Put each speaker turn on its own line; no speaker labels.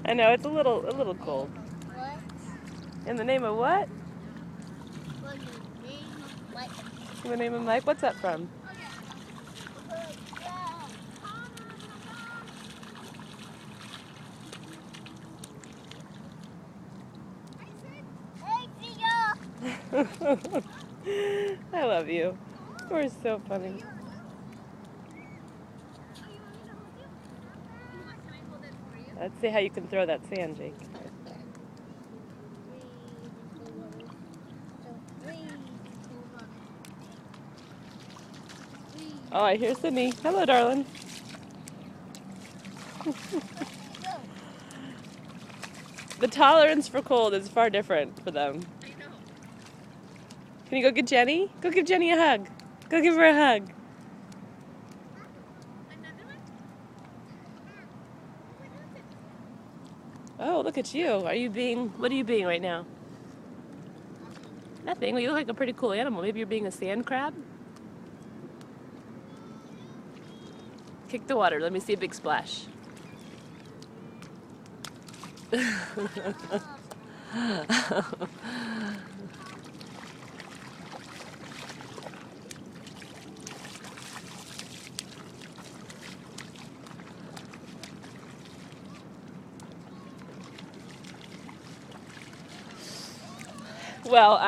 I know it's a little cold.
What?
In the name of what?
What is the name of what?
In the name of Mike. What's that from? I love you. You're so funny. Let's see how you can throw that sand, Jake. Oh, I hear Sydney. Hello, darling. The tolerance for cold is far different for them. Can you go get Jenny? Go give Jenny a hug. Go give her a hug. Oh, look at you. What are you being right now? Nothing. Well, you look like a pretty cool animal. Maybe you're being a sand crab? Kick the water. Let me see a big splash. Well,